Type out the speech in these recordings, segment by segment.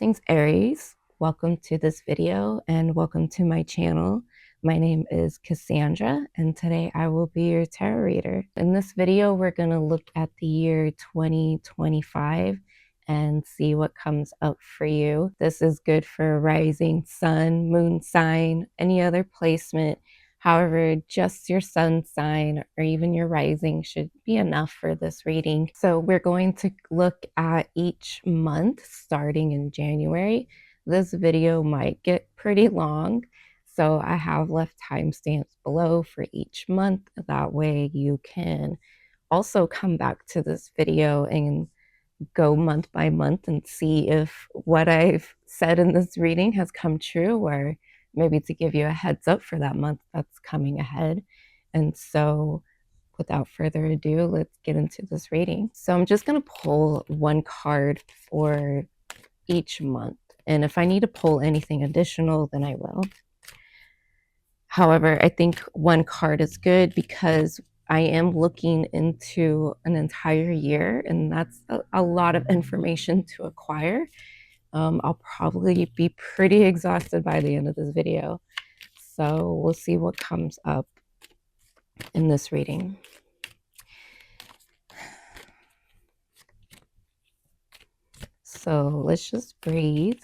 Blessings, Aries. Welcome to this video and welcome to my channel. My name is Cassandra and today I will be your tarot reader. In this video, we're going to look at the year 2025 and see what comes up for you. This is good for rising sun, moon sign, any other placement. However, just your sun sign or even your rising should be enough for this reading. So we're going to look at each month starting in January. This video might get pretty long, so I have left timestamps below for each month. That way you can also come back to this video and go month by month and see if what I've said in this reading has come true, or maybe to give you a heads up for that month that's coming ahead. And so without further ado, let's get into this reading. So I'm just going to pull one card for each month. And if I need to pull anything additional, then I will. However, I think one card is good because I am looking into an entire year, and that's a lot of information to acquire. I'll probably be pretty exhausted by the end of this video. So we'll see what comes up in this reading. So let's just breathe.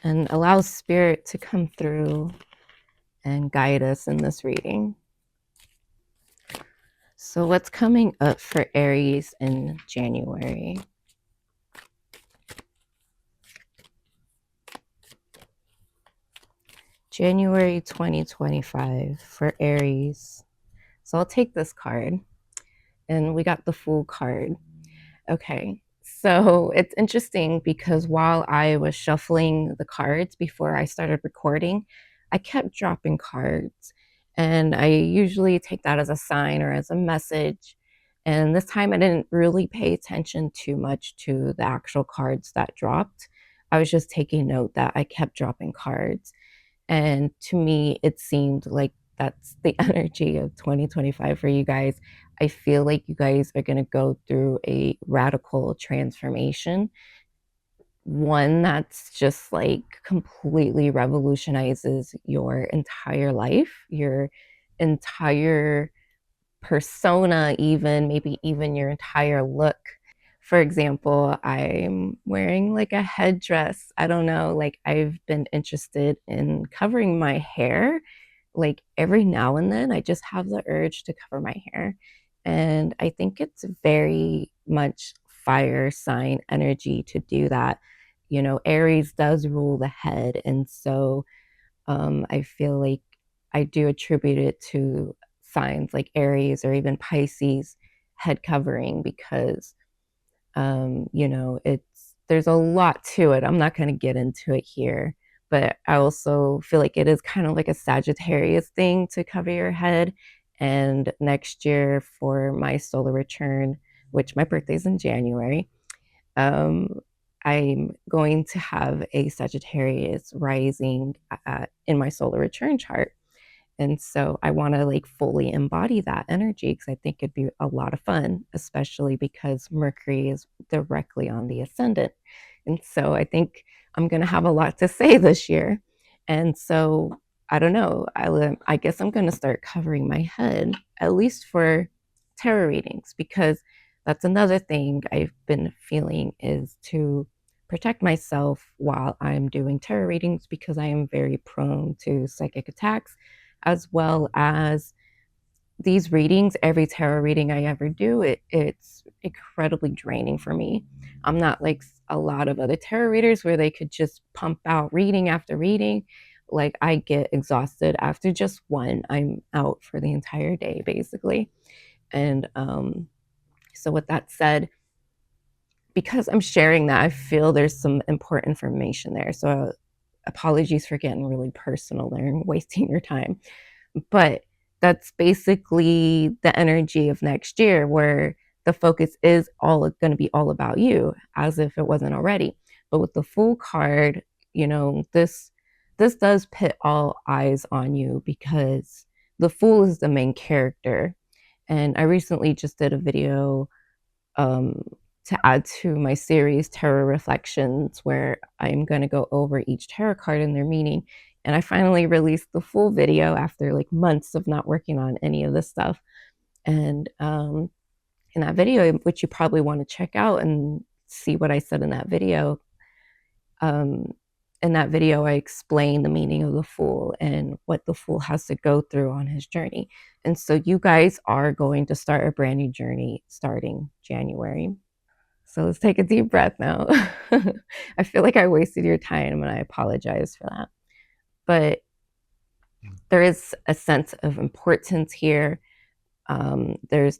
And allow spirit to come through and guide us in this reading. So what's coming up for Aries in January? January 2025 for Aries. So I'll take this card. And we got the Fool card. Okay, so it's interesting because while I was shuffling the cards before I started recording, I kept dropping cards. And I usually take that as a sign or as a message. And this time I didn't really pay attention too much to the actual cards that dropped. I was just taking note that I kept dropping cards. And to me, it seemed like that's the energy of 2025 for you guys. I feel like you guys are going to go through a radical transformation. One that's just like completely revolutionizes your entire life, your entire persona, even maybe even your entire look. For example, I'm wearing like a headdress. I don't know, like I've been interested in covering my hair. Like every now and then I just have the urge to cover my hair. And I think it's very much fire sign energy to do that. You know, Aries does rule the head. And so I feel like I do attribute it to signs like Aries or even Pisces head covering because you know, there's a lot to it. I'm not going to get into it here, but I also feel like it is kind of like a Sagittarius thing to cover your head. And next year for my solar return, which my birthday's in January, I'm going to have a Sagittarius rising in my solar return chart. And so I want to like fully embody that energy because I think it'd be a lot of fun, especially because Mercury is directly on the ascendant. And so I think I'm going to have a lot to say this year. And so I don't know. I guess I'm going to start covering my head, at least for tarot readings, because that's another thing I've been feeling is to protect myself while I'm doing tarot readings because I am very prone to psychic attacks, as well as these readings. Every tarot reading I ever do, it's incredibly draining for me. I'm not like a lot of other tarot readers where they could just pump out reading after reading. Like I get exhausted after just one. I'm out for the entire day, basically. And so with that said, because I'm sharing that, I feel there's some important information there. So apologies for getting really personal there and wasting your time. But that's basically the energy of next year where the focus is all going to be all about you, as if it wasn't already. But with the Fool card, you know, this does put all eyes on you because the Fool is the main character. And I recently just did a video to add to my series, Tarot Reflections, where I'm going to go over each tarot card and their meaning. And I finally released the full video after like months of not working on any of this stuff. And in that video, which you probably want to check out and see what I said in that video, in that video, I explain the meaning of the Fool and what the Fool has to go through on his journey. And so you guys are going to start a brand new journey starting January. So let's take a deep breath now. I feel like I wasted your time and I apologize for that. But there is a sense of importance here. There's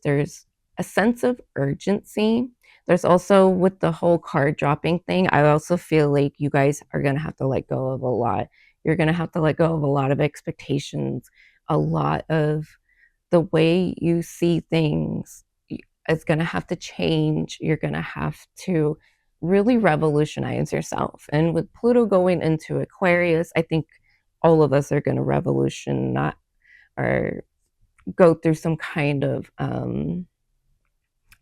a sense of urgency. There's also, with the whole card dropping thing, I also feel like you guys are going to have to let go of a lot. You're going to have to let go of a lot of expectations, a lot of the way you see things is going to have to change. You're going to have to really revolutionize yourself. And with Pluto going into Aquarius, I think all of us are going to revolution, not or go through some kind of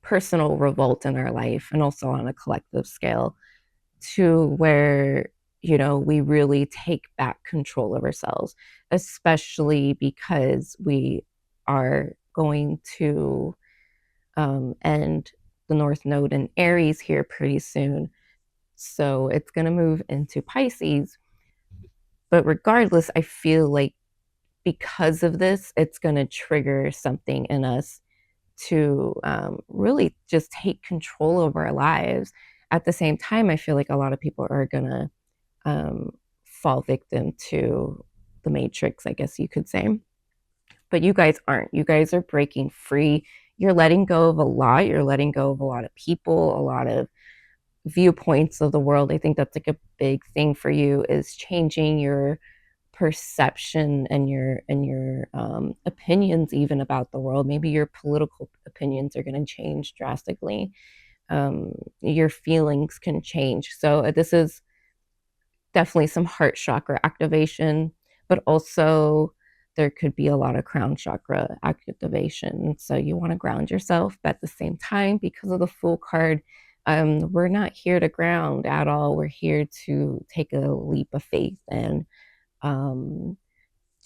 personal revolt in our life, and also on a collective scale, to where, you know, we really take back control of ourselves, especially because we are going to end the North Node in Aries here pretty soon. So it's going to move into Pisces. But regardless, I feel like because of this, it's going to trigger something in us to really just take control over our lives. At the same time, I feel like a lot of people are going to fall victim to the matrix, I guess you could say. But you guys aren't. You guys are breaking free. You're letting go of a lot. You're letting go of a lot of people, a lot of viewpoints of the world. I think that's like a big thing for you, is changing your perception and your opinions even about the world. Maybe your political opinions are going to change drastically. Your feelings can change. So this is definitely some heart chakra activation, but also there could be a lot of crown chakra activation. So you want to ground yourself, but at the same time, because of the Fool card, we're not here to ground at all. We're here to take a leap of faith and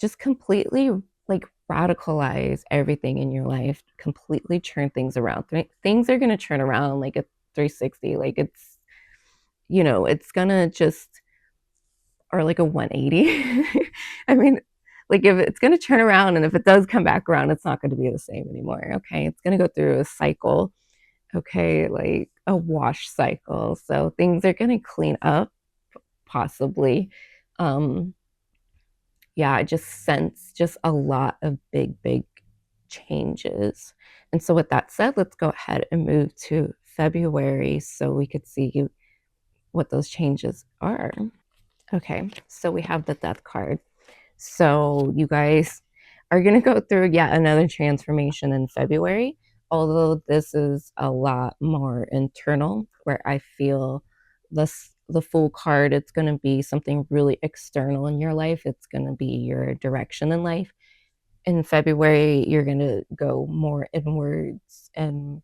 just completely like radicalize everything in your life, completely turn things around. Things are going to turn around like a 360. Like it's, you know, it's going to just, or like a 180. I mean, like if it's going to turn around, and if it does come back around, it's not going to be the same anymore. Okay. It's going to go through a cycle. Okay. Like a wash cycle. So things are going to clean up, possibly. Yeah, I just sense just a lot of big changes. And so with that said, let's go ahead and move to February so we could see what those changes are. Okay, so we have the Death card. So you guys are going to go through yet another transformation in February, although this is a lot more internal, where I feel the Fool card, it's going to be something really external in your life. It's going to be your direction in life. In February, you're going to go more inwards and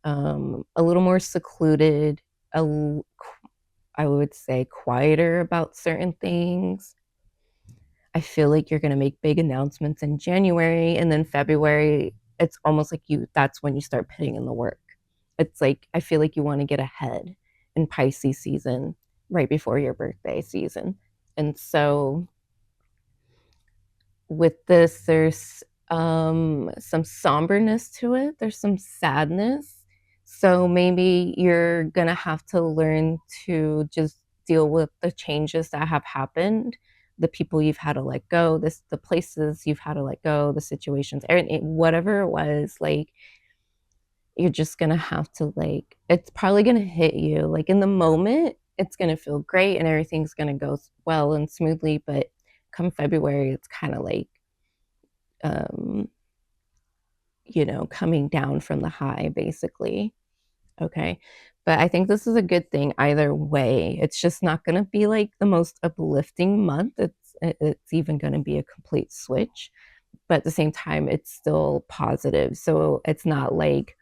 a little more secluded, I would say quieter about certain things. I feel like you're going to make big announcements in January, and then February, it's almost like that's when you start putting in the work. It's like, I feel like you want to get ahead in Pisces season right before your birthday season. And so with this, there's some somberness to it. There's some sadness. So maybe you're going to have to learn to just deal with the changes that have happened, the people you've had to let go, the places you've had to let go, the situations, whatever it was, like, you're just going to have to, like, it's probably going to hit you. Like in the moment, it's going to feel great and everything's going to go well and smoothly. But come February, it's kind of like, you know, coming down from the high, basically. Okay. But I think this is a good thing either way. It's just not going to be like the most uplifting month. It's even going to be a complete switch. But at the same time, it's still positive. So it's not like,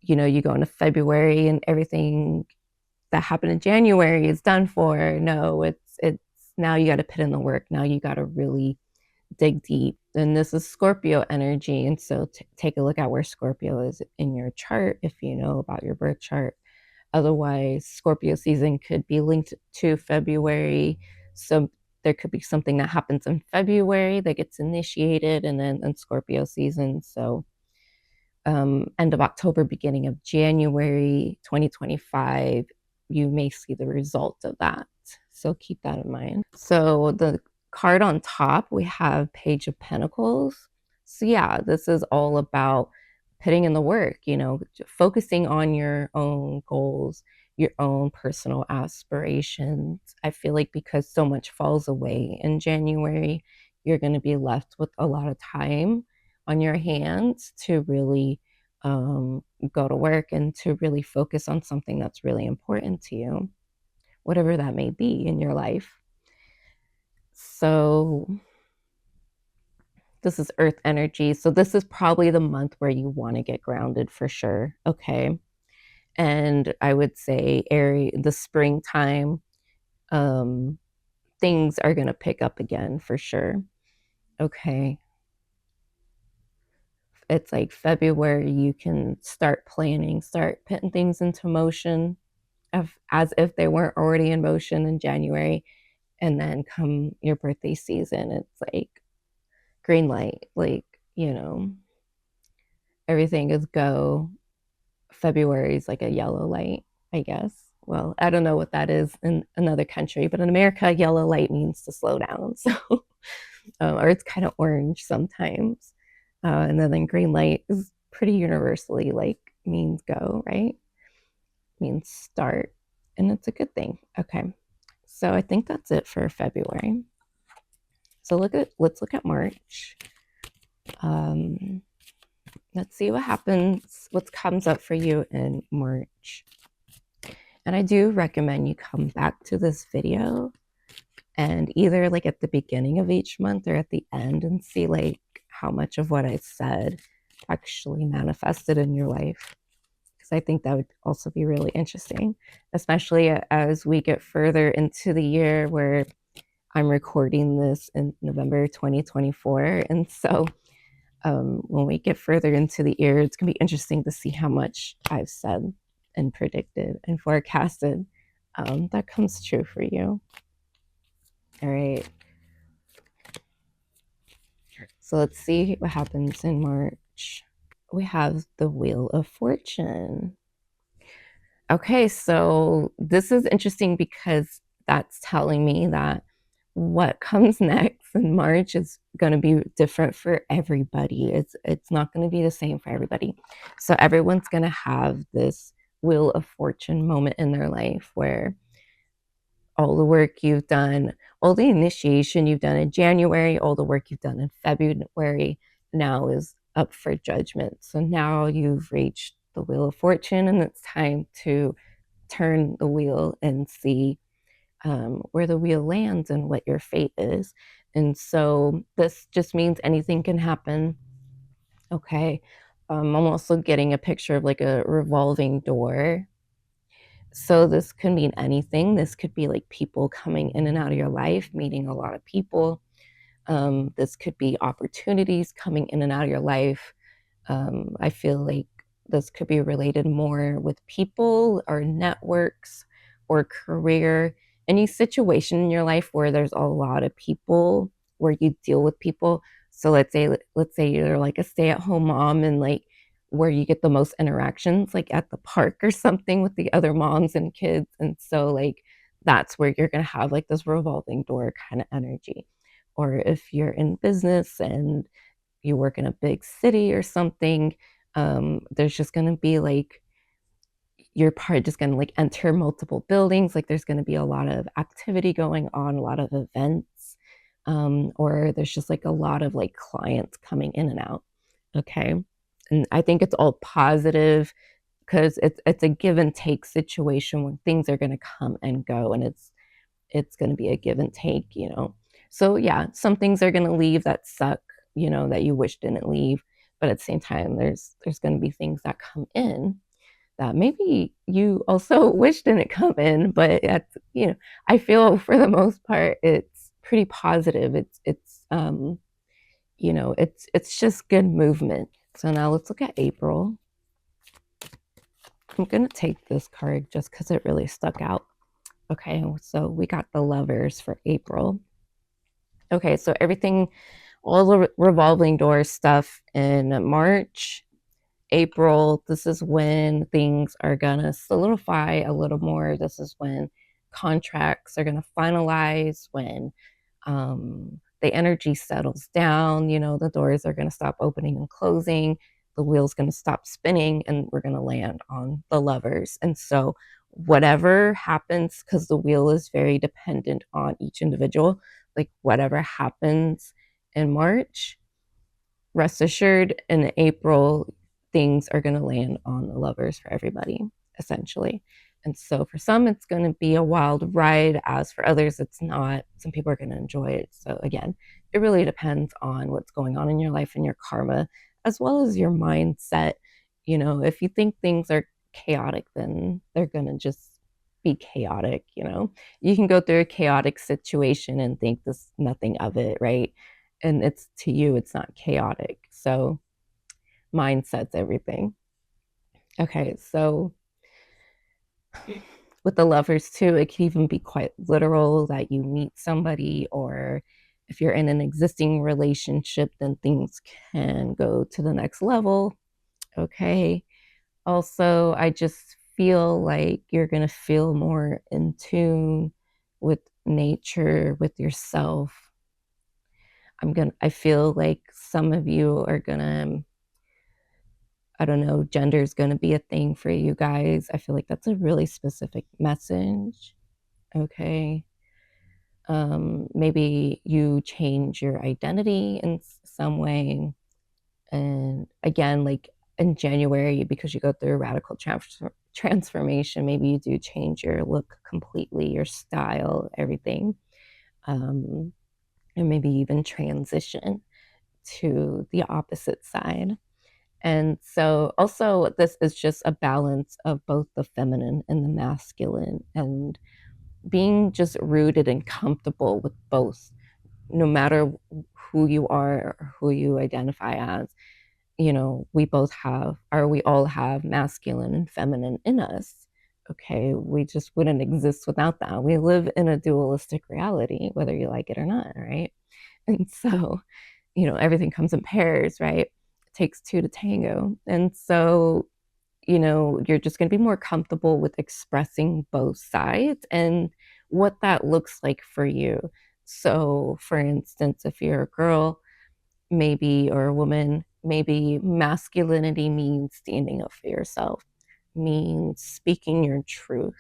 you go into February and everything that happened in January is done for. No, it's now you got to put in the work. Now you got to really dig deep. And this is Scorpio energy. And so take a look at where Scorpio is in your chart if you know about your birth chart. Otherwise, Scorpio season could be linked to February. So there could be something that happens in February that gets initiated, and then in Scorpio season. So end of October, beginning of January 2025, you may see the result of that. So keep that in mind. So the card on top, we have Page of Pentacles. So yeah, this is all about putting in the work, focusing on your own goals, your own personal aspirations. I feel like because so much falls away in January, you're going to be left with a lot of time on your hands to really go to work and to really focus on something that's really important to you, whatever that may be in your life. So this is earth energy. So this is probably the month where you want to get grounded for sure. Okay. And I would say the springtime, things are going to pick up again for sure. Okay. It's like February, you can start planning, start putting things into motion as if they weren't already in motion in January. And then come your birthday season, it's like green light, like, everything is go. February is like a yellow light, I guess. Well, I don't know what that is in another country, but in America, yellow light means to slow down. So, or it's kind of orange sometimes. And then green light is pretty universally like means go, right? Means start. And it's a good thing. Okay. So I think that's it for February. So let's look at March. Let's see what happens, what comes up for you in March. And I do recommend you come back to this video and either like at the beginning of each month or at the end and see like how much of what I said actually manifested in your life. Because I think that would also be really interesting, especially as we get further into the year, where I'm recording this in November 2024. And so when we get further into the year, it's going to be interesting to see how much I've said and predicted and forecasted that comes true for you. All right. So let's see what happens in March. We have the Wheel of Fortune. Okay, so this is interesting because that's telling me that what comes next in March is going to be different for everybody. It's not going to be the same for everybody. So everyone's going to have this Wheel of Fortune moment in their life where all the work you've done, all the initiation you've done in January, all the work you've done in February now is up for judgment. So now you've reached the Wheel of Fortune, and it's time to turn the wheel and see where the wheel lands and what your fate is. And so this just means anything can happen. Okay. I'm also getting a picture of like a revolving door. So this could mean anything. This could be like people coming in and out of your life, meeting a lot of people. This could be opportunities coming in and out of your life. I feel like this could be related more with people or networks or career, any situation in your life where there's a lot of people, where you deal with people. So let's say you're like a stay-at-home mom, and like where you get the most interactions, like at the park or something with the other moms and kids. And so like that's where you're going to have like this revolving door kind of energy. Or if you're in business and you work in a big city or something, there's just going to be like you're part just going to like enter multiple buildings. Like there's going to be a lot of activity going on, a lot of events, or there's just like a lot of like clients coming in and out. Okay. And I think it's all positive because it's a give and take situation when things are going to come and go, and it's going to be a give and take. So yeah, some things are going to leave that suck, that you wish didn't leave, but at the same time there's going to be things that come in. that maybe you also wish didn't come in, but I feel for the most part it's pretty positive. It's just good movement. So now let's look at April. I'm gonna take this card just because it really stuck out. Okay, so we got the Lovers for April. Okay, so everything, all the revolving door stuff in March, April, this is when things are gonna solidify a little more. This is when contracts are gonna finalize, when the energy settles down, the doors are gonna stop opening and closing, the wheel's gonna stop spinning, and we're gonna land on the Lovers. And so whatever happens, because the wheel is very dependent on each individual, like whatever happens in March, rest assured in April, things are going to land on the Lovers for everybody, essentially. And so for some, it's going to be a wild ride. As for others, it's not. Some people are going to enjoy it. So again, it really depends on what's going on in your life and your karma, as well as your mindset. If you think things are chaotic, then they're going to just be chaotic. You can go through a chaotic situation and think this nothing of it, right? And it's to you, it's not chaotic. So mindset's everything. Okay, so with the Lovers too, it can even be quite literal that you meet somebody, or if you're in an existing relationship, then things can go to the next level. Okay. Also, I just feel like you're going to feel more in tune with nature, with yourself. I feel like some of you are going to, I don't know, gender is going to be a thing for you guys. I feel like that's a really specific message. Okay. Maybe you change your identity in some way. And again, like in January, because you go through a radical transformation, maybe you do change your look completely, your style, everything. And maybe even transition to the opposite side. And so also this is just a balance of both the feminine and the masculine, and being just rooted and comfortable with both, no matter who you are or who you identify as. We all have masculine and feminine in us. Okay, we just wouldn't exist without that. We live in a dualistic reality, whether you like it or not, right? And so everything comes in pairs, right? It takes two to tango. And so, you're just going to be more comfortable with expressing both sides and what that looks like for you. So, for instance, if you're a girl, maybe, or a woman, maybe masculinity means standing up for yourself, means speaking your truth,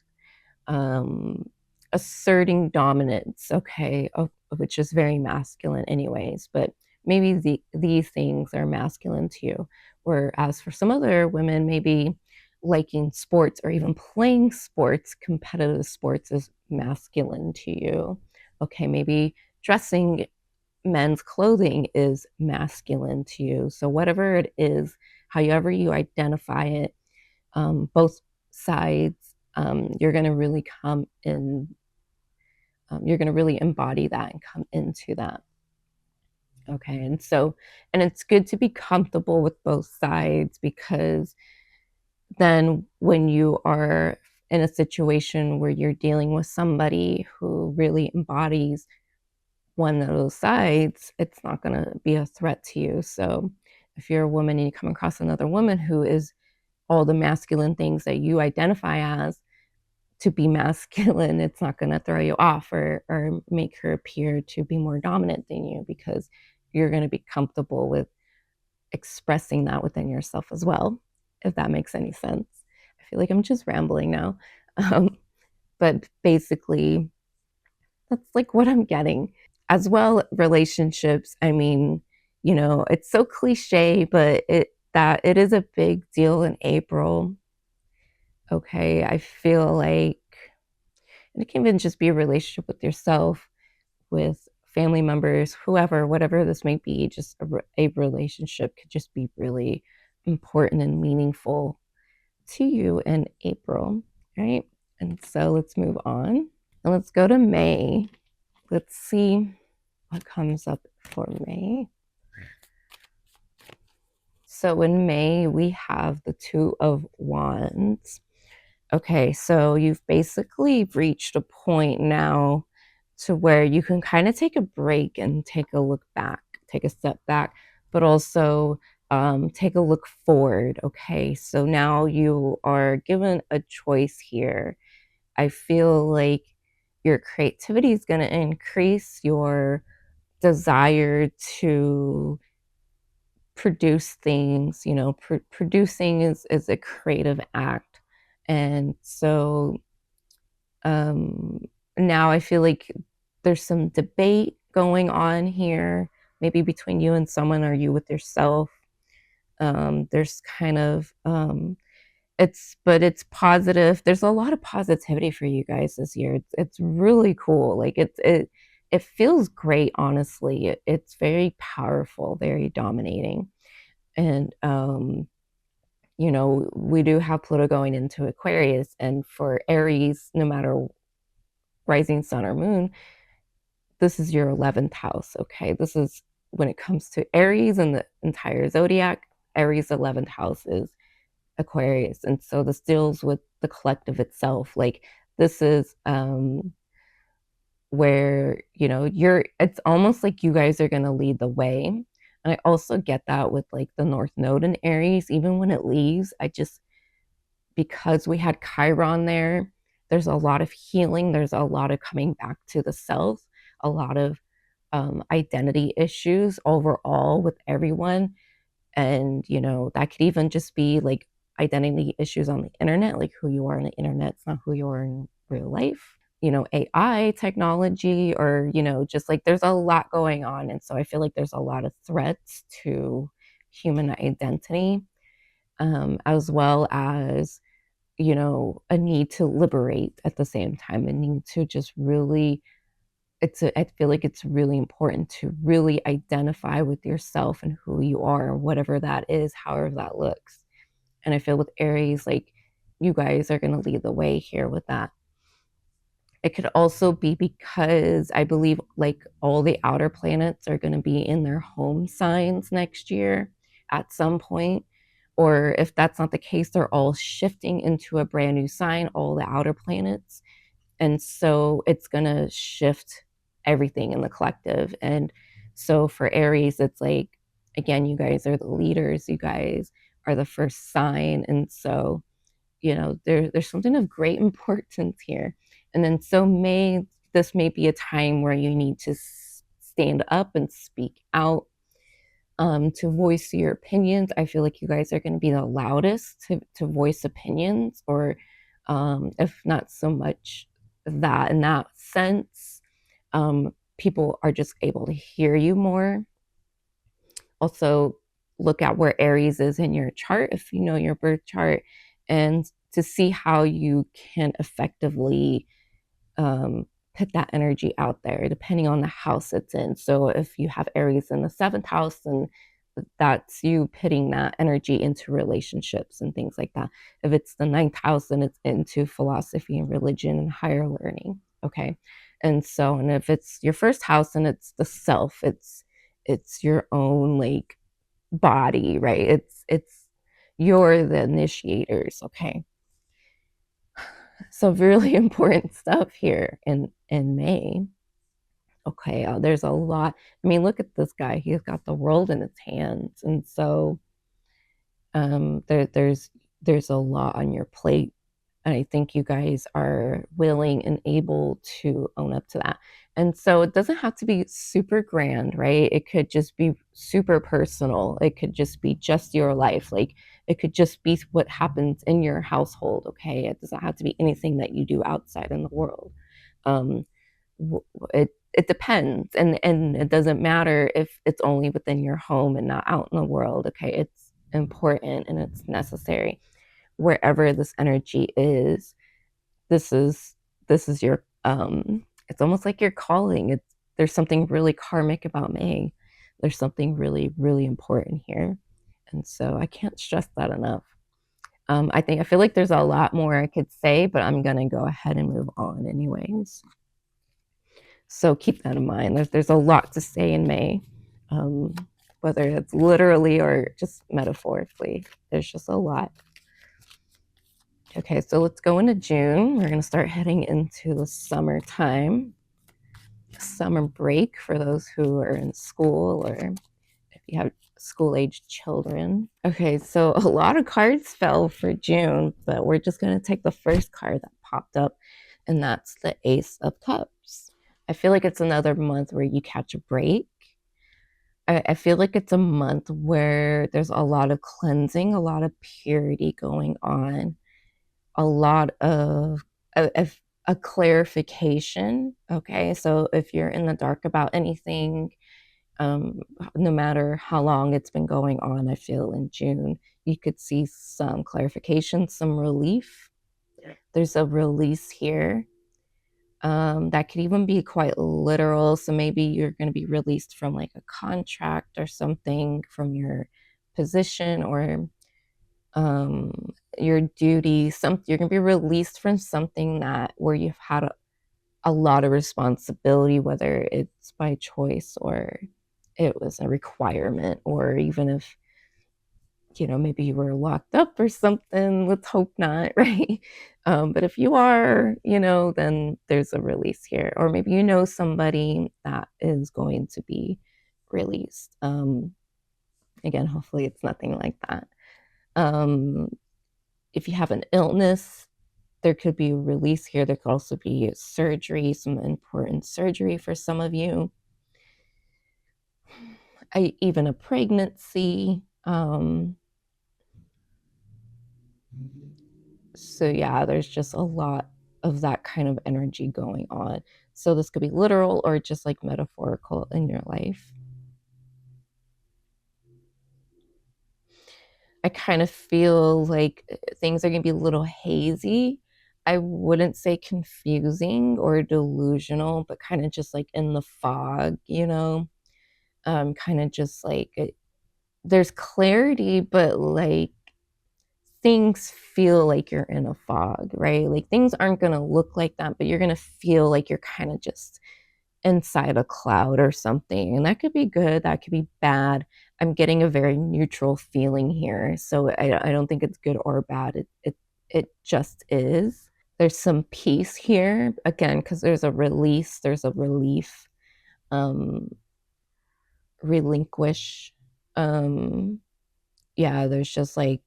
um, asserting dominance, okay, which is very masculine anyways, but maybe these things are masculine to you. Whereas for some other women, maybe liking sports or even playing sports, competitive sports, is masculine to you. Okay, maybe dressing men's clothing is masculine to you. So whatever it is, however you identify it, both sides, you're going to really come in, you're going to really embody that and come into that. Okay. And it's good to be comfortable with both sides, because then when you are in a situation where you're dealing with somebody who really embodies one of those sides, it's not going to be a threat to you. So if you're a woman and you come across another woman who is all the masculine things that you identify as to be masculine, it's not going to throw you off or make her appear to be more dominant than you, because you're going to be comfortable with expressing that within yourself as well, if that makes any sense. I feel like I'm just rambling now. But basically, that's like what I'm getting. As well, relationships, I mean, it's so cliche, but it is a big deal in April. Okay, I feel like, and it can even just be a relationship with yourself, with family members, whoever, whatever this may be, just a relationship could just be really important and meaningful to you in April, right? And so let's move on. And let's go to May. Let's see what comes up for May. So in May, we have the Two of Wands. Okay, so you've basically reached a point now to where you can kind of take a break and take a look back, take a step back, but also take a look forward. Okay, so now you are given a choice here. I feel like your creativity is going to increase, your desire to produce things, you know, producing is a creative act. And so now I feel like there's some debate going on here, maybe between you and someone or you with yourself. There's kind of it's positive. There's a lot of positivity for you guys this year. It's really cool. Like it feels great, honestly. It's very powerful, very dominating. And you know, we do have Pluto going into Aquarius, and for Aries, no matter rising sun or moon, this is your 11th house. Okay, this is when it comes to Aries and the entire zodiac. Aries' 11th house is Aquarius, and so this deals with the collective itself. Like this is where, you know, it's almost like you guys are going to lead the way. And I also get that with like the North Node in Aries. Even when it leaves, I just, because we had Chiron there, there's a lot of healing, there's a lot of coming back to the self, a lot of identity issues overall with everyone. And you know, that could even just be like identity issues on the internet, like who you are on the internet, it's not who you are in real life. You know, AI technology, or you know, just like there's a lot going on. And so I feel like there's a lot of threats to human identity, as well as, you know, a need to liberate at the same time, a need to just really, I feel like it's really important to really identify with yourself and who you are, whatever that is, however that looks. And I feel with Aries, like you guys are going to lead the way here with that. It could also be because I believe like all the outer planets are going to be in their home signs next year at some point. Or if that's not the case, they're all shifting into a brand new sign, all the outer planets. And so it's going to shift everything in the collective. And so for Aries, it's like, again, you guys are the leaders, you guys are the first sign. And so, you know, there's something of great importance here. And then so this may be a time where you need to stand up and speak out, to voice your opinions. I feel like you guys are going to be the loudest to voice opinions, or if not so much that in that sense, people are just able to hear you more. Also, look at where Aries is in your chart, if you know your birth chart, and to see how you can effectively put that energy out there, depending on the house it's in. So if you have Aries in the 7th house, then that's you putting that energy into relationships and things like that. If it's the 9th house, then it's into philosophy and religion and higher learning. Okay. And so, and if it's your first house and it's the self, it's your own like body, right? It's you're the initiators. Okay. So really important stuff here in May. Okay, there's a lot. I mean, look at this guy. He's got the world in his hands, and so there's a lot on your plate. And I think you guys are willing and able to own up to that. And so it doesn't have to be super grand, right? It could just be super personal. It could just be just your life. Like it could just be what happens in your household, okay? It doesn't have to be anything that you do outside in the world. Um, it depends, and it doesn't matter if it's only within your home and not out in the world, okay? It's important and it's necessary. Wherever this energy is, this is your it's almost like your calling. There's something really karmic about May. There's something really really important here, and so I can't stress that enough. I feel like there's a lot more I could say, but I'm gonna go ahead and move on anyways. So keep that in mind. There's a lot to say in May, whether it's literally or just metaphorically. There's just a lot. Okay, so let's go into June. We're gonna start heading into the summertime, summer break for those who are in school or if you have school-aged children. Okay, so a lot of cards fell for June, but we're just going to take the first card that popped up, and that's the Ace of Cups. I feel like it's another month where you catch a break. I feel like it's a month where there's a lot of cleansing, a lot of purity going on, a lot of a clarification. Okay, so if you're in the dark about anything, no matter how long it's been going on, I feel in June, you could see some clarification, some relief. There's a release here. That could even be quite literal. So maybe you're going to be released from like a contract or something from your position or your duty. You're going to be released from something that where you've had a lot of responsibility, whether it's by choice or it was a requirement, or even if maybe you were locked up or something. Let's hope not, right? But if you are, then there's a release here, or maybe somebody that is going to be released. Again, hopefully it's nothing like that. If you have an illness, there could be a release here. There could also be surgery, some important surgery for some of you. Even a pregnancy. So yeah, there's just a lot of that kind of energy going on. So this could be literal or just like metaphorical in your life. I kind of feel like things are going to be a little hazy. I wouldn't say confusing or delusional, but kind of just like in the fog, kind of just like there's clarity, but like things feel like you're in a fog, right? Like things aren't going to look like that, but you're going to feel like you're kind of just inside a cloud or something. And that could be good, that could be bad. I'm getting a very neutral feeling here. So I don't think it's good or bad. It just is. There's some peace here again because there's a release, there's a relief, relinquish. Yeah, there's just like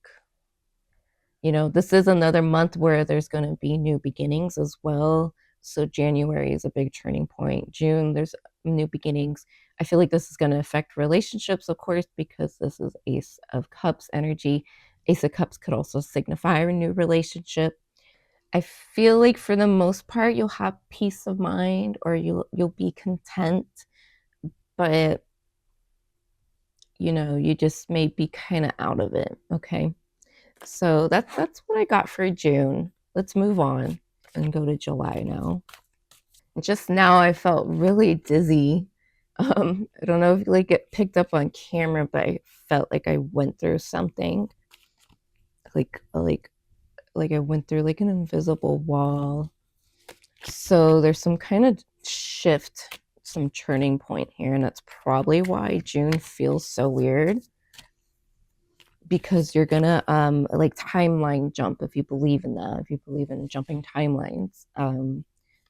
this is another month where there's going to be new beginnings as well. So January is a big turning point. June, there's new beginnings. I feel like this is going to affect relationships, of course, because this is Ace of Cups energy. Ace of Cups could also signify a new relationship. I feel like for the most part, you'll have peace of mind or you'll be content, but you just may be kind of out of it. Okay. So that's what I got for June. Let's move on and go to July now. Just now I felt really dizzy. I don't know if like it picked up on camera, but I felt like I went through something. Like I went through like an invisible wall. So there's some kind of shift, some turning point here, and that's probably why June feels so weird. Because you're gonna like timeline jump if you believe in that, if you believe in jumping timelines.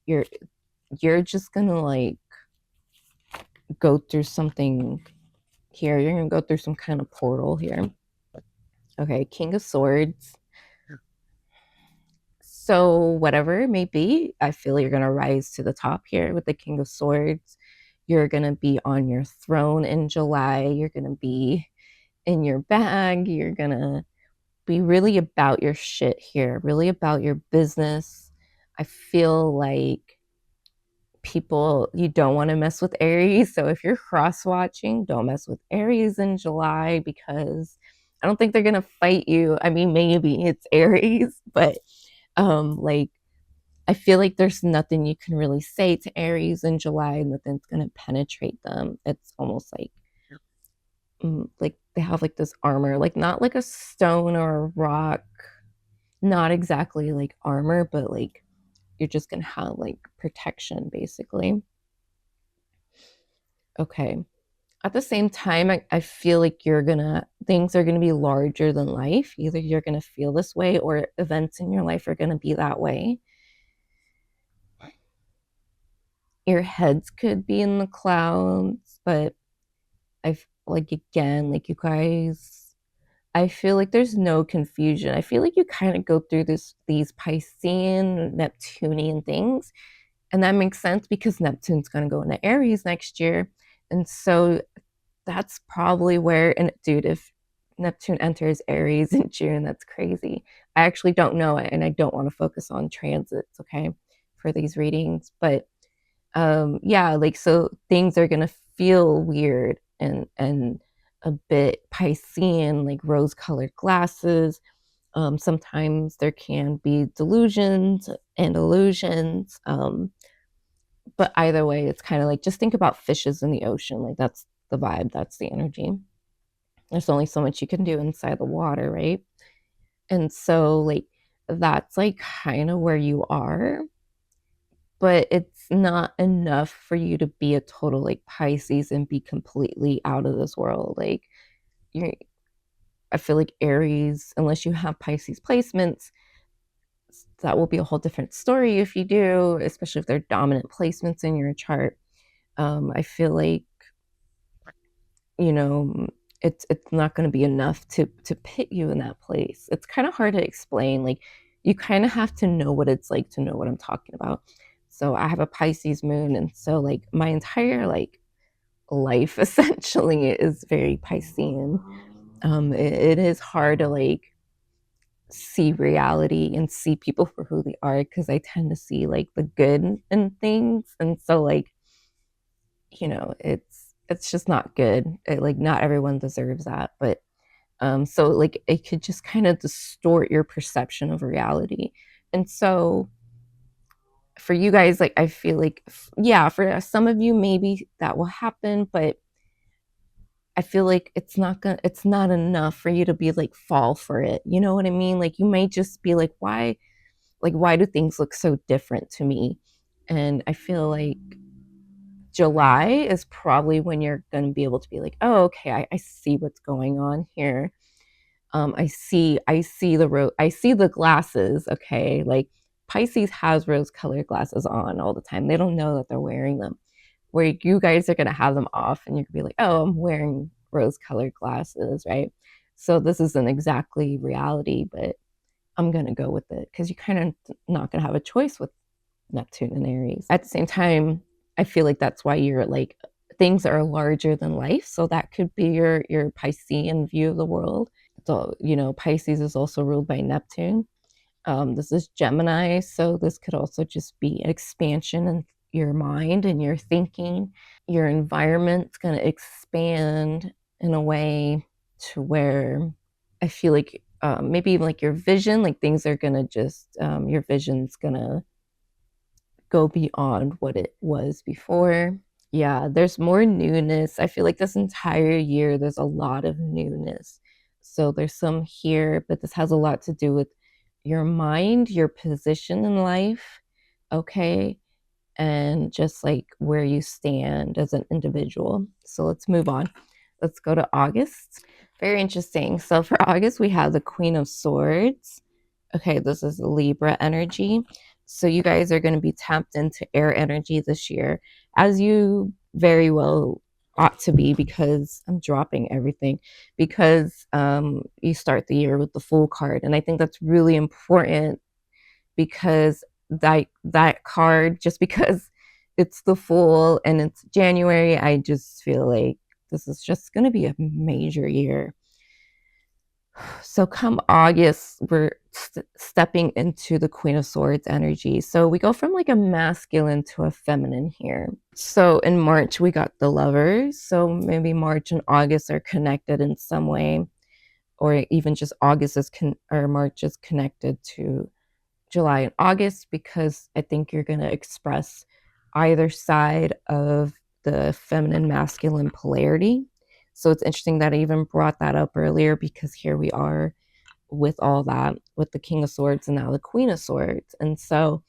You're just gonna like go through something here. You're gonna go through some kind of portal here. Okay, King of Swords. So whatever it may be, I feel you're gonna rise to the top here with the King of Swords. You're gonna be on your throne in July. You're gonna be in your bag. You're gonna be really about your shit here, really about your business. I feel like you don't want to mess with Aries. So if you're cross watching, don't mess with Aries in July because I don't think they're going to fight you. I mean, maybe it's Aries, but like I feel like there's nothing you can really say to Aries in July, nothing's going to penetrate them. It's almost like they have like this armor, like not like a stone or a rock, not exactly like armor, but like you're just gonna have like protection basically. Okay. At the same time, I feel like things are gonna be larger than life. Either you're gonna feel this way or events in your life are gonna be that way. Your heads could be in the clouds, but I've like again, like you guys, I feel like there's no confusion. I feel like you kind of go through these Piscean, Neptunian things, and that makes sense because Neptune's going to go into Aries next year, and so that's probably where. And dude, if Neptune enters Aries in June, that's crazy. I actually don't know it, and I don't want to focus on transits, okay, for these readings, but yeah, like so things are gonna feel weird and a bit Piscean, like rose colored glasses. Sometimes there can be delusions and illusions, but either way it's kind of like just think about fishes in the ocean. Like that's the vibe, that's the energy. There's only so much you can do inside the water, right? And so like that's like kind of where you are, but it's not enough for you to be a total like Pisces and be completely out of this world. Like you're, I feel like Aries, unless you have Pisces placements, that will be a whole different story if you do, especially if they're dominant placements in your chart. I feel like, you know, it's not going to be enough to put you in that place. It's kind of hard to explain. Like you kind of have to know what it's like to know what I'm talking about. So I have a Pisces moon, and so like my entire like life essentially is very Piscean. It is hard to like see reality and see people for who they are because I tend to see like the good in things, and so like it's just not good. Like not everyone deserves that, but so like it could just kind of distort your perception of reality, and so for you guys, like I feel like yeah, for some of you maybe that will happen, but I feel like it's not enough for you to be like fall for it. You know what I mean? Like you may just be like why do things look so different to me? And I feel like July is probably when you're going to be able to be like, oh, okay, I see what's going on here. I see the glasses. Okay, like Pisces has rose-colored glasses on all the time. They don't know that they're wearing them. Where you guys are gonna have them off, and you're gonna be like, "Oh, I'm wearing rose-colored glasses, right?" So this isn't exactly reality, but I'm gonna go with it because you're kind of not gonna have a choice with Neptune and Aries. At the same time, I feel like that's why you're like things are larger than life. So that could be your Piscean view of the world. So Pisces is also ruled by Neptune. This is Gemini, so this could also just be an expansion in your mind and your thinking. Your environment's going to expand in a way to where I feel like maybe even like your vision, like things are going to just, your vision's going to go beyond what it was before. Yeah, there's more newness. I feel like this entire year, there's a lot of newness. So there's some here, but this has a lot to do with your mind, your position in life, okay? And just like where you stand as an individual. So let's move on. Let's go to August. Very interesting. So for August, we have the Queen of Swords. Okay, this is Libra energy. So you guys are going to be tapped into air energy this year, as you very well ought to be, because I'm dropping everything, because you start the year with the Fool card. And I think that's really important because that card, just because it's the Fool and it's January, I just feel like this is just going to be a major year. So come August, we're stepping into the Queen of Swords energy. So we go from like a masculine to a feminine here. So in March, we got the Lovers. So maybe March and August are connected in some way, or even just or March is connected to July and August, because I think you're going to express either side of the feminine masculine polarity. So it's interesting that I even brought that up earlier, because here we are with all that, with the King of Swords and now the Queen of Swords. And so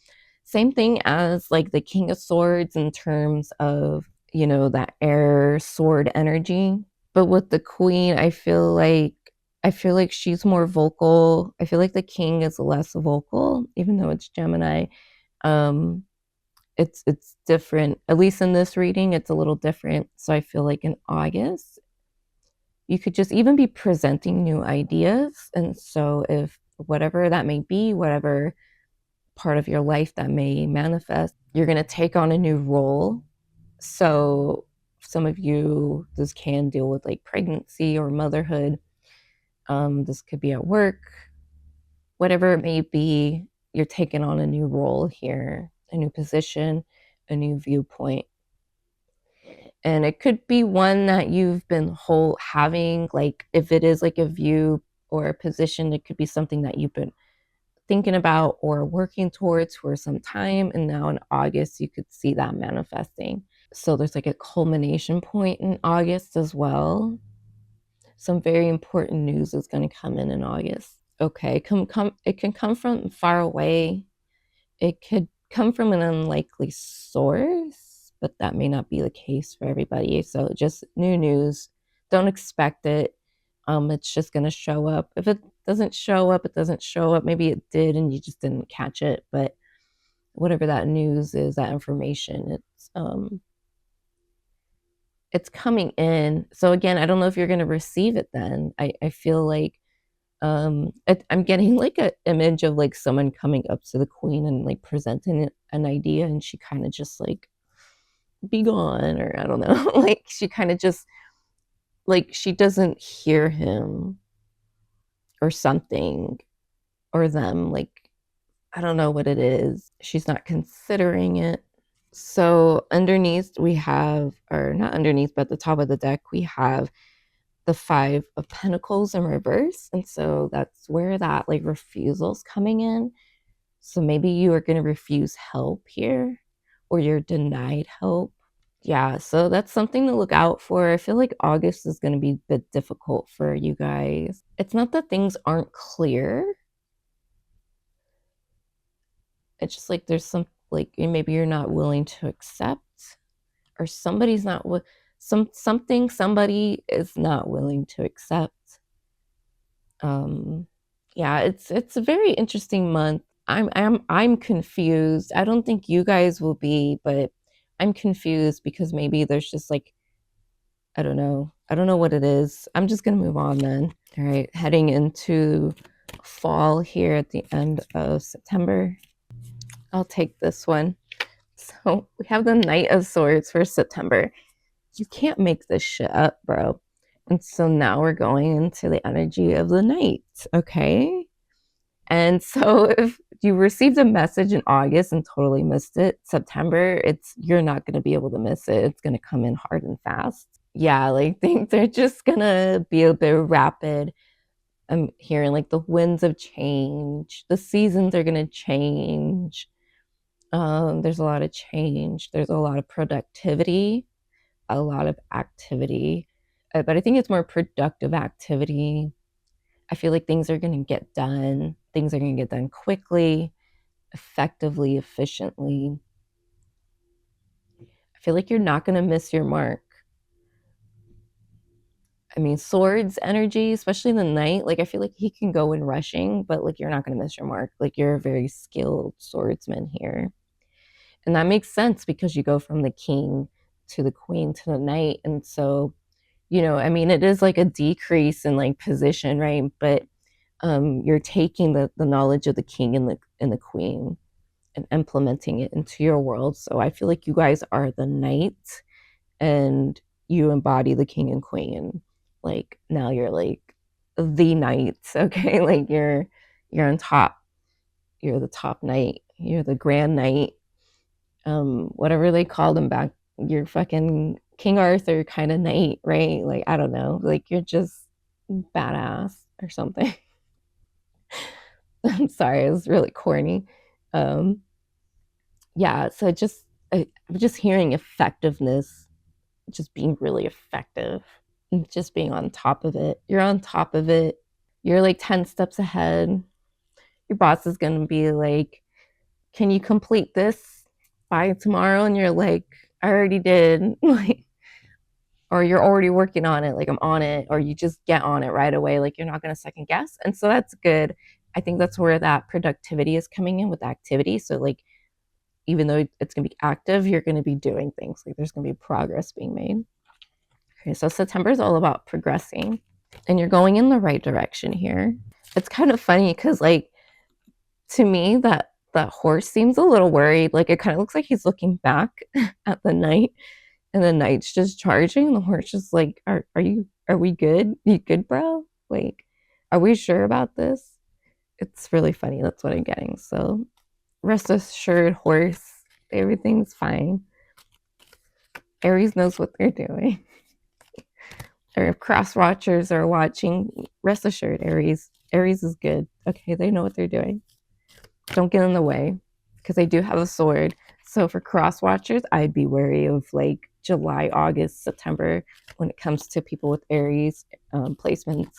same thing as like the King of Swords in terms of, you know, that air sword energy. But with the Queen, I feel like she's more vocal. I feel like the King is less vocal, even though it's Gemini. Um, it's different. At least in this reading, it's a little different. So I feel like in August, you could just even be presenting new ideas. And so if whatever that may be, whatever part of your life that may manifest, you're going to take on a new role. So some of you, this can deal with like pregnancy or motherhood. This could be at work, whatever it may be, you're taking on a new role here, a new position, a new viewpoint. And it could be one that you've been having, like if it is like a view or a position, it could be something that you've been thinking about or working towards for some time. And now in August, you could see that manifesting. So there's like a culmination point in August as well. Some very important news is going to come in August. Okay, it can come from far away. It could come from an unlikely source, but that may not be the case for everybody. So just new news. Don't expect it. It's just going to show up. If it doesn't show up, it doesn't show up. Maybe it did and you just didn't catch it. But whatever that news is, that information, it's coming in. So again, I don't know if you're going to receive it then. I feel like I'm getting like an image of like someone coming up to the Queen and like presenting an idea, and she kind of just like be gone, or I don't know. Like she kind of just like she doesn't hear him or something, or them. Like I don't know what it is. She's not considering it. So underneath we have, or not underneath, but at the top of the deck we have the Five of Pentacles in reverse. And so that's where that like refusal's coming in. So maybe you are going to refuse help here, or you're denied help. Yeah, so that's something to look out for. I feel like August is going to be a bit difficult for you guys. It's not that things aren't clear. It's just like there's some like maybe you're not willing to accept, or somebody's not somebody is not willing to accept. Yeah, it's a very interesting month. I'm confused. I don't think you guys will be, but I'm confused because maybe there's just like I don't know. I don't know what it is. I'm just gonna move on then. All right, heading into fall here at the end of September. I'll take this one. So we have the Knight of Swords for September. You can't make this shit up, bro. And so now we're going into the energy of the Knight, okay? And so if you received a message in August and totally missed it, September, you're not going to be able to miss it. It's going to come in hard and fast. Yeah, like things are just going to be a bit rapid. I'm hearing like the winds of change. The seasons are going to change. There's a lot of change. There's a lot of productivity, a lot of activity. But I think it's more productive activity. I feel like things are going to get done. Things are going to get done quickly, effectively, efficiently. I feel like you're not going to miss your mark. I mean, swords energy, especially in the Knight, like I feel like he can go in rushing, but like you're not going to miss your mark. Like you're a very skilled swordsman here. And that makes sense because you go from the king to the queen to the Knight. And so, you know, I mean, it is like a decrease in like position, right? But you're taking the knowledge of the king and the queen and implementing it into your world. So I feel like you guys are the Knight and you embody the king and queen. Like now you're like the Knights, okay? Like you're on top. You're the top Knight. You're the Grand Knight. Whatever they called him back. You're fucking King Arthur kind of knight, right? Like I don't know. Like you're just badass or something. I'm sorry, it was really corny. Yeah, so I'm just hearing effectiveness, just being really effective, and just being on top of it. You're on top of it. You're like 10 steps ahead. Your boss is going to be like, can you complete this by tomorrow? And you're like, I already did. Like, or you're already working on it, like I'm on it, or you just get on it right away, like you're not going to second guess. And so that's good. I think that's where that productivity is coming in with activity. So like, even though it's going to be active, you're going to be doing things, like there's going to be progress being made. Okay, so September is all about progressing, and you're going in the right direction here. It's kind of funny because like, to me, that horse seems a little worried. Like it kind of looks like he's looking back at the night, and the knight's just charging, and the horse is like, are we good? You good, bro? Like, are we sure about this? It's really funny. That's what I'm getting. So rest assured, horse, everything's fine. Aries knows what they're doing. Or if cross watchers are watching, rest assured, Aries is good. Okay, they know what they're doing. Don't get in the way, because they do have a sword. So for cross watchers, I'd be wary of like July, August, September when it comes to people with Aries placements,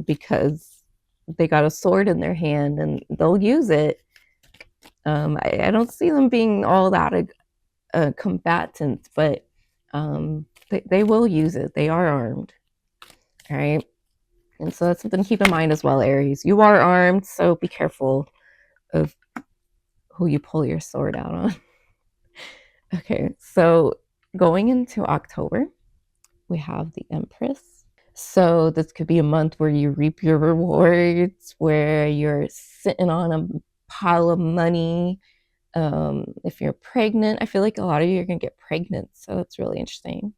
because they got a sword in their hand and they'll use it. I don't see them being all that combatant, but they will use it. They are armed. All right. And so that's something to keep in mind as well, Aries. You are armed, so be careful of who you pull your sword out on. Okay, so going into October, we have the Empress. So this could be a month where you reap your rewards, where you're sitting on a pile of money. If you're pregnant, I feel like a lot of you are going to get pregnant, so that's really interesting.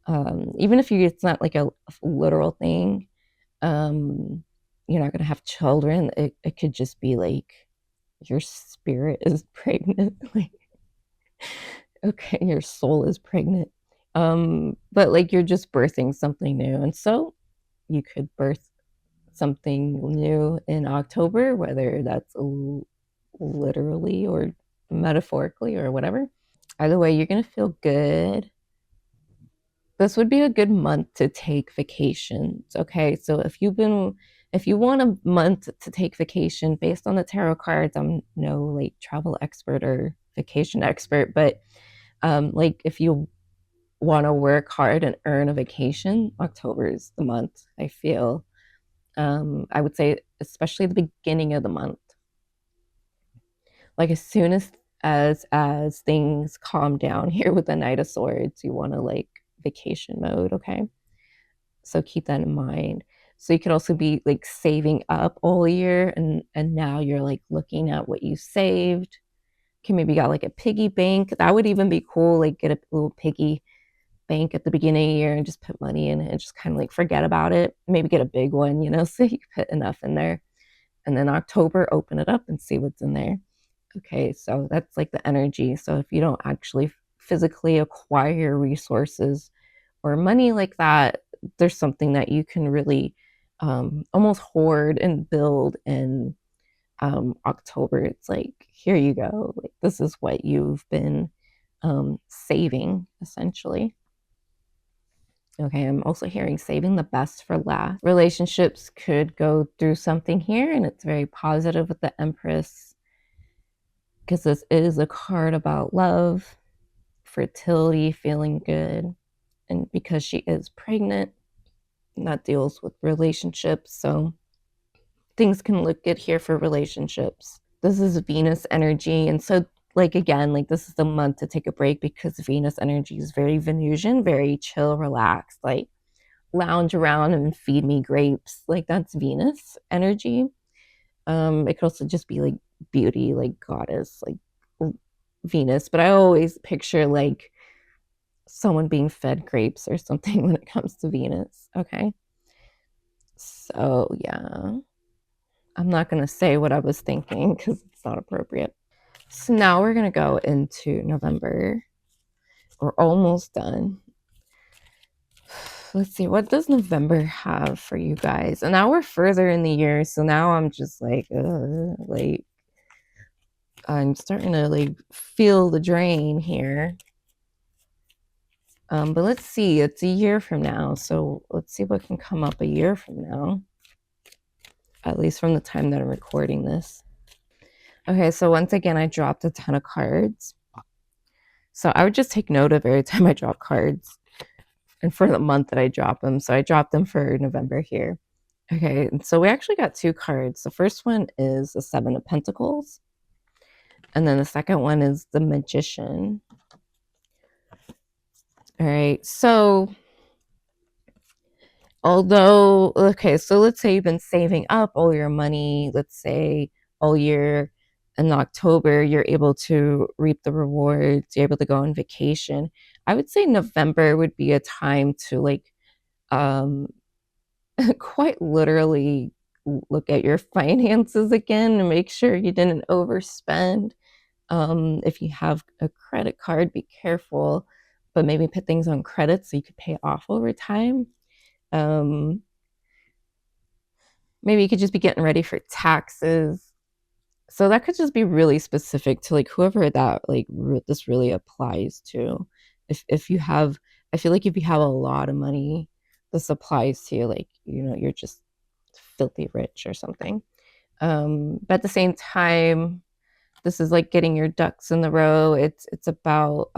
Even if it's not like a literal thing, you're not going to have children. It could just be like your spirit is pregnant. Like, okay, your soul is pregnant. But like you're just birthing something new. And so you could birth something new in October, whether that's literally or metaphorically or whatever. Either way, you're going to feel good. This would be a good month to take vacations. Okay, so if you want a month to take vacation based on the tarot cards, I'm no like travel expert or vacation expert, but like if you want to work hard and earn a vacation, October is the month, I feel. I would say especially the beginning of the month, like as soon as things calm down here with the Knight of Swords, you want to like vacation mode. Okay, so keep that in mind. So you could also be like saving up all year, and now you're like looking at what you saved. Okay, maybe you got like a piggy bank. That would even be cool. Like get a little piggy bank at the beginning of the year and just put money in it and just kind of like forget about it. Maybe get a big one, so you put enough in there. And then October, open it up and see what's in there. Okay, so that's like the energy. So if you don't actually physically acquire resources or money like that, there's something that you can really almost hoard and build in October. It's like, here you go. Like, this is what you've been saving, essentially. Okay, I'm also hearing saving the best for last. Relationships could go through something here, and it's very positive with the Empress, because this is a card about love, fertility, feeling good, and because she is pregnant, that deals with relationships, so things can look good here for relationships. This is Venus energy, and so like again, like this is the month to take a break, because Venus energy is very Venusian, very chill, relaxed, like lounge around and feed me grapes. Like that's Venus energy. It could also just be like beauty, like goddess, like Venus. But I always picture like someone being fed grapes or something when it comes to Venus. Okay. So yeah. I'm not gonna say what I was thinking because it's not appropriate. So now we're gonna go into November. We're almost done. Let's see, what does November have for you guys? And now we're further in the year, so now I'm just like I'm starting to like feel the drain here. But let's see, it's a year from now, so let's see what can come up a year from now. at least from the time that I'm recording this. Okay, so once again, I dropped a ton of cards. So I would just take note of every time I drop cards and for the month that I drop them. So I dropped them for November here. Okay, so we actually got 2 cards. The first one is the 7 of Pentacles, and then the second one is the Magician. All right, so okay, so let's say you've been saving up all your money, let's say all year. In October, you're able to reap the rewards, you're able to go on vacation. I would say November would be a time to like um quite literally look at your finances again and make sure you didn't overspend. If you have a credit card, be careful, but maybe put things on credit so you could pay off over time. Um, Maybe you could just be getting ready for taxes. So that could just be really specific to like whoever that like this really applies to. If you have, I feel like if you have a lot of money, this applies to you. Like you're just filthy rich or something. But at the same time, this is like getting your ducks in the row. It's about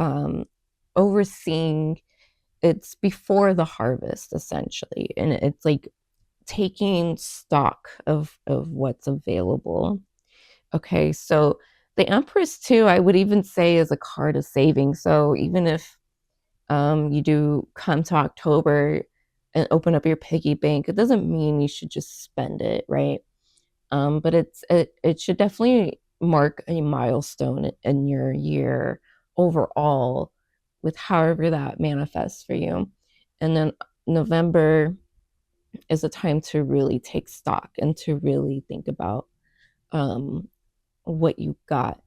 overseeing. It's before the harvest essentially, and it's like taking stock of what's available. Okay, so the Empress too, I would even say is a card of saving. So even if you do come to October and open up your piggy bank, it doesn't mean you should just spend it, right? But it should definitely mark a milestone in your year overall with however that manifests for you. And then November is a time to really take stock and to really think about um, what you got.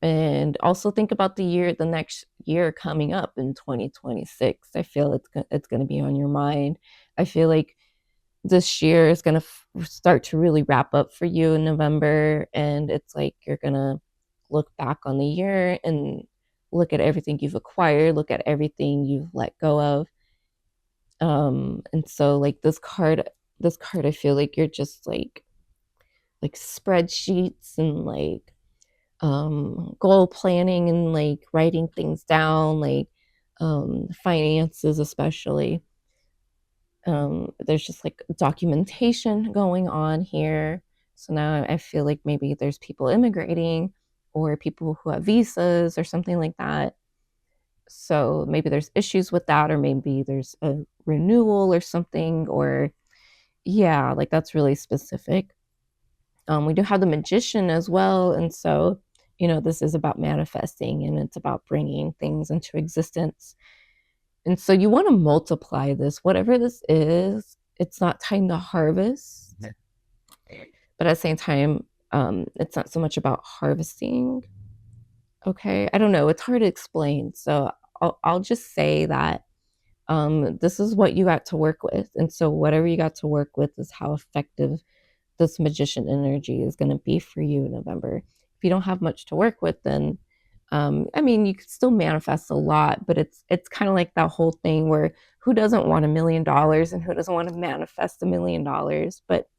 And also think about the next year coming up in 2026. I feel it's going to be on your mind. I feel like this year is going to start to really wrap up for you in November. And it's like you're going to look back on the year and look at everything you've acquired, look at everything you've let go of. And so like this card, I feel like you're just like spreadsheets and like goal planning and like writing things down, like finances especially. There's just like documentation going on here. So now I feel like maybe there's people immigrating or people who have visas or something like that. So maybe there's issues with that, or maybe there's a renewal or something, or yeah, like that's really specific. We do have the Magician as well. And so, this is about manifesting and it's about bringing things into existence. And so you want to multiply this, whatever this is. It's not time to harvest, but at the same time, it's not so much about harvesting. Okay. I don't know. It's hard to explain. So I'll just say that this is what you got to work with. And so whatever you got to work with is how effective this Magician energy is going to be for you in November. If you don't have much to work with, then I mean, you could still manifest a lot, but it's kind of like that whole thing where who doesn't want $1,000,000 and who doesn't want to manifest $1,000,000? But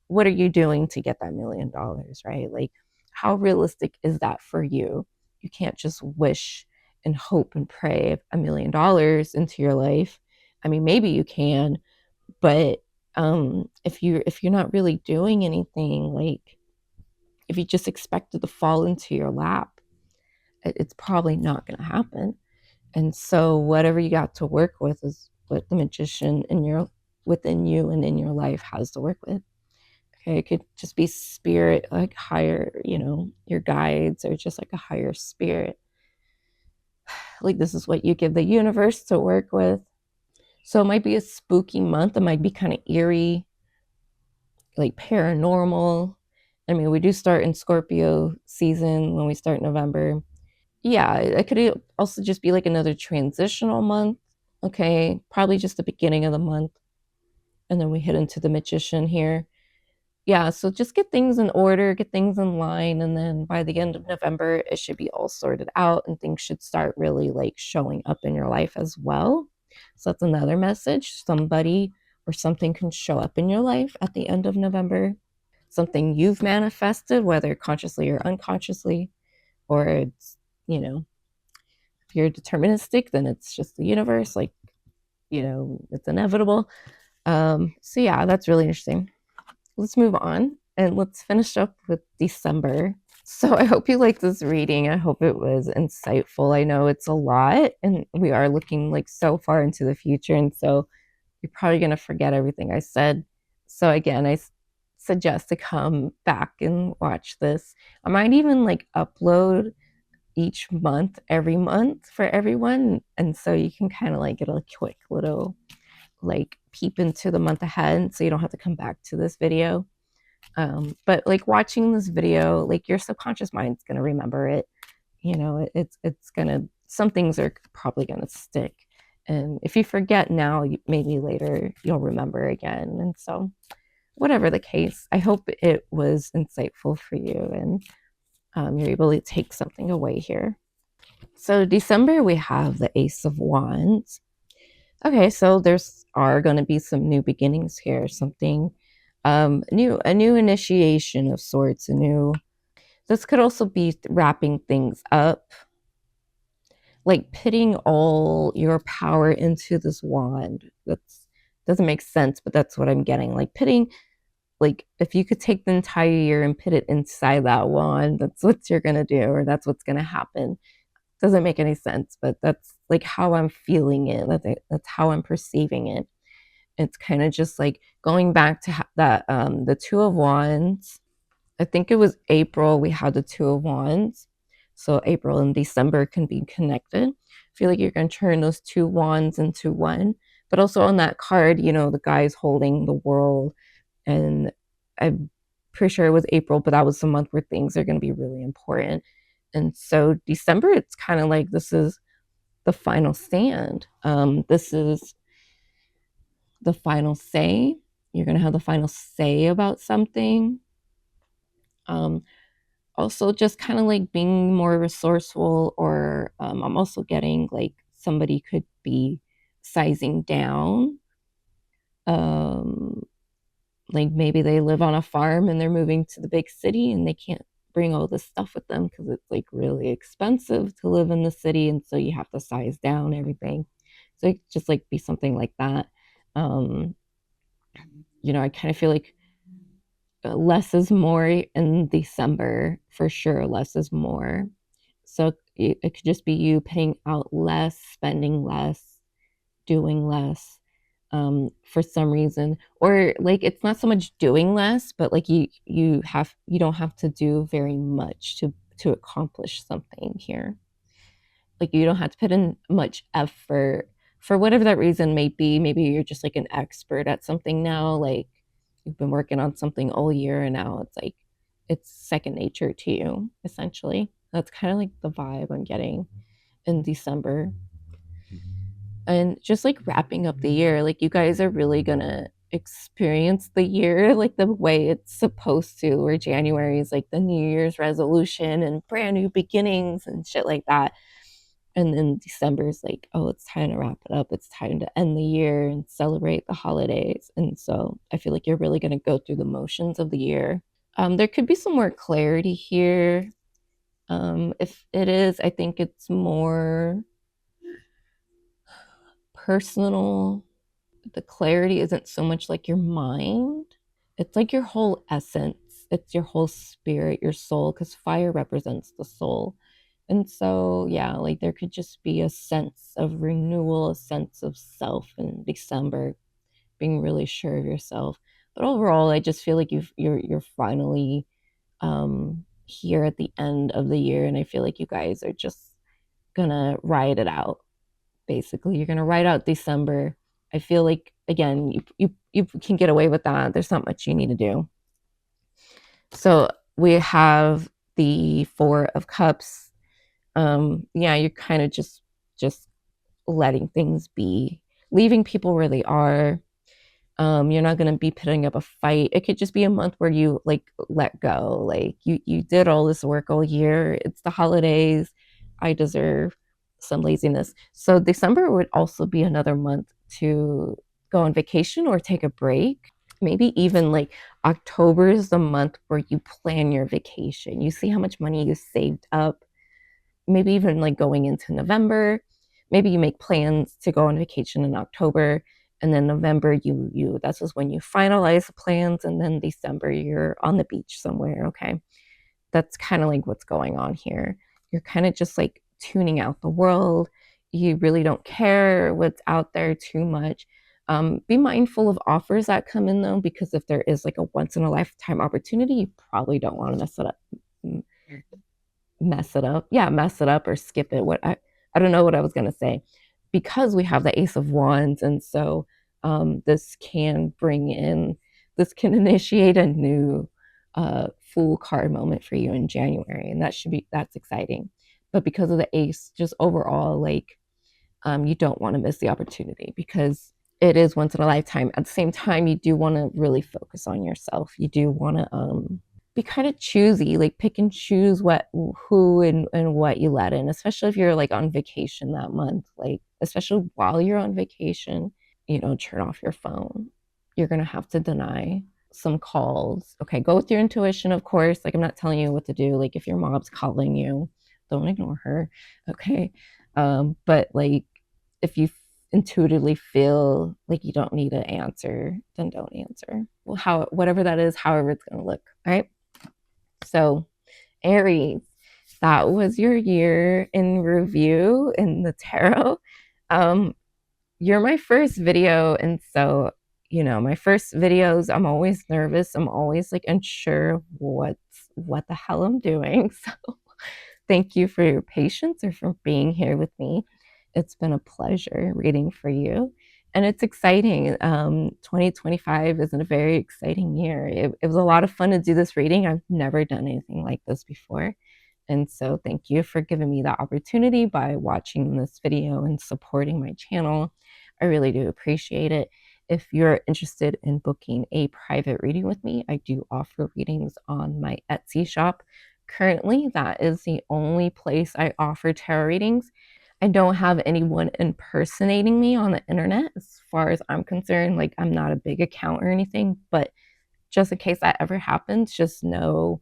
what are you doing to get that $1,000,000, right? Like, how realistic is that for you? You can't just wish and hope and pray $1,000,000 into your life. I mean, maybe you can, but if you're not really doing anything, like if you just expect it to fall into your lap, it's probably not going to happen. And so whatever you got to work with is what the Magician within you and in your life has to work with. Okay, it could just be spirit, like higher, your guides, or just like a higher spirit. Like this is what you give the universe to work with. So it might be a spooky month. It might be kind of eerie, like paranormal. I mean, we do start in Scorpio season when we start November. Yeah, it could also just be like another transitional month. Okay, probably just the beginning of the month. And then we hit into the Magician here. Yeah, so just get things in order, get things in line. And then by the end of November, it should be all sorted out and things should start really like showing up in your life as well. So that's another message. Somebody or something can show up in your life at the end of November. something you've manifested, whether consciously or unconsciously, or it's, you know, if you're deterministic, then it's just the universe, like, you know, it's inevitable. So yeah, that's really interesting. Let's move on and let's finish up with December. So I hope you liked this reading. I hope it was insightful. I know it's a lot and we are looking like so far into the future, and so you're probably going to forget everything I said. So again, I suggest to come back and watch this. I might even like upload each month, every month for everyone, and so you can kind of like get a quick little like peep into the month ahead, so you don't have to come back to this video. But like watching this video, like your subconscious mind's gonna remember it. You know, it's gonna, some things are probably gonna stick, and if you forget now, maybe later you'll remember again. And so whatever the case, I hope it was insightful for you, and you're able to take something away here. So December, we have the Ace of Wands. Okay, so there's are going to be some new beginnings here, something new, a new initiation of sorts, a new, this could also be wrapping things up, like pitting all your power into this wand. That's doesn't make sense, but that's what I'm getting. Like pitting, like if you could take the entire year and put it inside that wand, that's what you're gonna do, or that's what's gonna happen. Doesn't make any sense, but that's like how I'm feeling it. That's how I'm perceiving it. It's kind of just like going back to that the Two of Wands. I think it was April we had the Two of Wands. So April and December can be connected. I feel like you're going to turn those two wands into one. But also on that card, you know, the guy's holding the world, and I'm pretty sure it was April, but that was the month where things are going to be really important. And so December, it's kind of like this is the final stand. This is the final say. You're going to have the final say about something. Also, just kind of like being more resourceful, or I'm also getting like somebody could be sizing down. Like maybe they live on a farm and they're moving to the big city and they can't bring all this stuff with them because it's like really expensive to live in the city, and so you have to size down everything. So it just like be something like that. You know, I kind of feel like less is more in December for sure. Less is more. So it could just be you paying out less, spending less, doing less, for some reason, or like it's not so much doing less, but like you don't have to do very much to accomplish something here. Like you don't have to put in much effort for whatever that reason may be. Maybe you're just like an expert at something now, like you've been working on something all year and now it's like it's second nature to you, essentially. That's kind of like the vibe I'm getting in December. And just like wrapping up the year, like you guys are really gonna experience the year like the way it's supposed to, where January is like the New Year's resolution and brand new beginnings and shit like that. And then December is like, oh, it's time to wrap it up. It's time to end the year and celebrate the holidays. And so I feel like you're really going to go through the motions of the year. There could be some more clarity here. If it is, I think it's more personal. The clarity isn't so much like your mind, it's like your whole essence. It's your whole spirit, your soul, because fire represents the soul. And so, yeah, like there could just be a sense of renewal, a sense of self in December, being really sure of yourself. But overall, I just feel like you're finally here at the end of the year, and I feel like you guys are just gonna ride it out. Basically, you're gonna ride out December. I feel like again, you can get away with that. There's not much you need to do. So we have the Four of Cups. Yeah, you're kind of just letting things be, leaving people where they are. You're not going to be putting up a fight. It could just be a month where you like let go. Like you did all this work all year. It's the holidays. I deserve some laziness. So December would also be another month to go on vacation or take a break. Maybe even like October is the month where you plan your vacation. You see how much money you saved up, maybe even like going into November. Maybe you make plans to go on vacation in October, and then November you that's just when you finalize the plans, and then December you're on the beach somewhere. Okay, that's kind of like what's going on here. You're kind of just like tuning out the world. You really don't care what's out there too much. Be mindful of offers that come in though, because if there is like a once in a lifetime opportunity, you probably don't want to mess it up. Mess it up or skip it. I don't know what I was gonna say, because we have the Ace of Wands, and so this can initiate a new full card moment for you in January, and that's exciting. But because of the Ace, just overall, like you don't want to miss the opportunity because it is once in a lifetime. At the same time, you do want to really focus on yourself. You do want to be kind of choosy, like pick and choose who and what you let in, especially if you're like on vacation that month, like especially while you're on vacation, turn off your phone. You're going to have to deny some calls. Okay, go with your intuition, of course. Like, I'm not telling you what to do. Like, if your mom's calling you, don't ignore her. Okay. But like, if you intuitively feel like you don't need to answer, then don't answer. Well, whatever that is, however it's going to look. All right. So, Aries, that was your year in review in the tarot. You're my first video, and so my first videos, I'm always nervous. I'm always like unsure what the hell I'm doing. So thank you for your patience or for being here with me. It's been a pleasure reading for you, and it's exciting. 2025 is a very exciting year. It was a lot of fun to do this reading. I've never done anything like this before. And so thank you for giving me the opportunity by watching this video and supporting my channel. I really do appreciate it. If you're interested in booking a private reading with me, I do offer readings on my Etsy shop. Currently, that is the only place I offer tarot readings. I don't have anyone impersonating me on the internet as far as I'm concerned. Like, I'm not a big account or anything, but just in case that ever happens, just know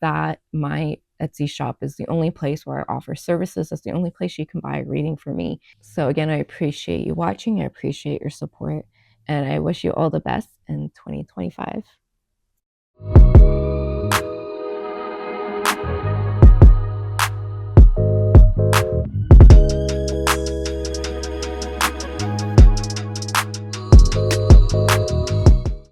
that my Etsy shop is the only place where I offer services. That's the only place you can buy a reading for me. So again, I appreciate you watching. I appreciate your support, and I wish you all the best in 2025.